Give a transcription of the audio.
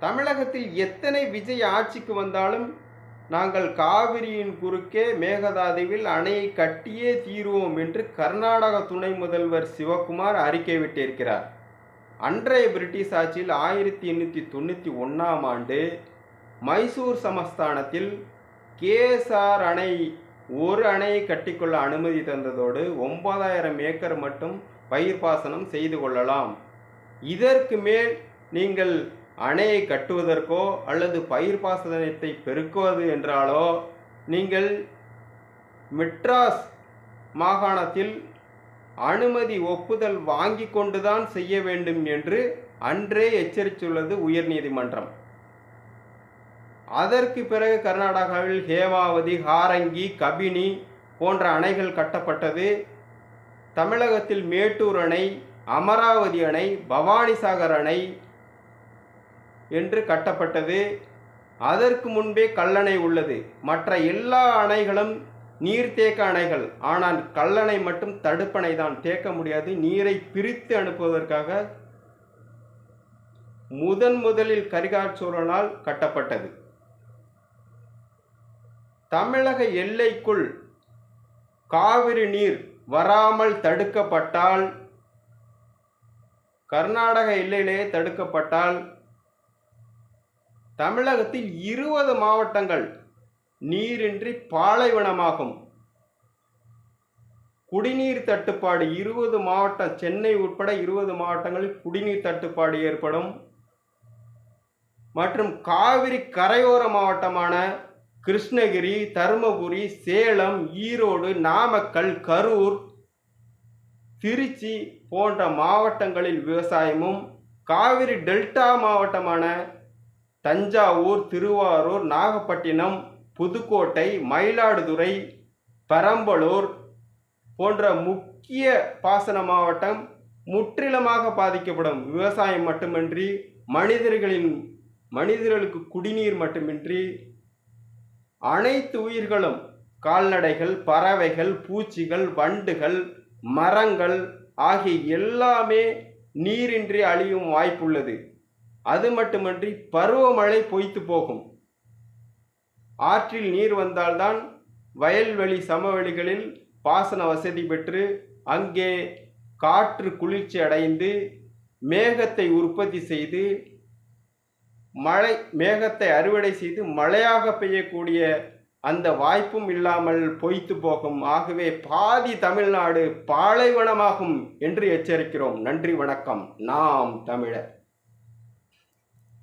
தமிழகத்தில் எத்தனை விஜய் ஆட்சிக்கு வந்தாலும் நாங்கள் காவிரியின் குறுக்கே மேகதாதுவில் அணையை கட்டியே தீருவோம் என்று கர்நாடக துணை முதல்வர் சிவகுமார் அறிக்கை விட்டிருக்கிறார். அன்றைய பிரிட்டிஷ் ஆட்சியில் 1891ஆம் ஆண்டு மைசூர் சமஸ்தானத்தில் கேஎஸ்ஆர் அணை ஒரு அணையை கட்டிக்கொள்ள அனுமதி தந்ததோடு 9000 ஏக்கர் மட்டும் பயிர் பாசனம் செய்து கொள்ளலாம். இதற்கு மேல் நீங்கள் அணையை கட்டுவதற்கோ அல்லது பயிர் பாசனத்தை பெருக்குவது என்றாலோ நீங்கள் மெட்ராஸ் மாகாணத்தில் அனுமதி ஒப்புதல் வாங்கி கொண்டுதான் செய்ய வேண்டும் என்று அன்றே எச்சரித்துள்ளது உயர்நீதிமன்றம். அதற்கு பிறகு கர்நாடகாவில் ஹேமாவதி, ஹாரங்கி, கபினி போன்ற அணைகள் கட்டப்பட்டது. தமிழகத்தில் மேட்டூர் அணை, அமராவதி அணை, பவானிசாகர் அணை என்று கட்டப்பட்டது. அதற்கு முன்பே கல்லணை உள்ளது. மற்ற எல்லா அணைகளும் நீர்த்தேக்க அணைகள். ஆனால் கல்லணை மட்டும் தடுப்பணை தான், தேக்க முடியாது. நீரை பிரித்து அனுப்புவதற்காக முதலில் கரிகாலச்சோழனால் கட்டப்பட்டது. தமிழக எல்லைக்குள் காவிரி நீர் வராமல் தடுக்கப்பட்டால், கர்நாடக எல்லையிலேயே தடுக்கப்பட்டால், தமிழகத்தில் 20 மாவட்டங்கள் நீரின்றி பாலைவனமாகும். குடிநீர் தட்டுப்பாடு 20 மாவட்டம், சென்னை உட்பட 20 மாவட்டங்களில் குடிநீர் தட்டுப்பாடு ஏற்படும். மற்றும் காவிரி கரையோர மாவட்டமான கிருஷ்ணகிரி, தருமபுரி, சேலம், ஈரோடு, நாமக்கல், கரூர், திருச்சி போன்ற மாவட்டங்களில் விவசாயமும், காவிரி டெல்டா மாவட்டமான தஞ்சாவூர், திருவாரூர், நாகப்பட்டினம், புதுக்கோட்டை, மயிலாடுதுறை, பெரம்பலூர் போன்ற முக்கிய பாசன மாவட்டம் முற்றிலுமாக பாதிக்கப்படும். விவசாயம் மட்டுமின்றி மனிதர்களுக்கு குடிநீர் மட்டுமின்றி அனைத்து உயிர்களும், கால்நடைகள், பறவைகள், பூச்சிகள், வண்டுகள், மரங்கள் ஆகிய எல்லாமே நீரின்றி அழியும் வாய்ப்புள்ளது. அது மட்டுமன்றி பருவமழை பொய்த்து போகும். ஆற்றில் நீர் வந்தால்தான் வயல்வெளி, சமவெளிகளில் பாசன வசதி பெற்று அங்கே காற்று குளிர்ச்சி அடைந்து மேகத்தை உற்பத்தி செய்து மேகத்தை அறுவடை செய்து மழையாக பெய்யக்கூடிய அந்த வாய்ப்பும் இல்லாமல் பொய்த்து போகும். ஆகவே பாதி தமிழ்நாடு பாலைவனமாகும் என்று எச்சரிக்கிறோம். நன்றி, வணக்கம். நாம் தமிழர்.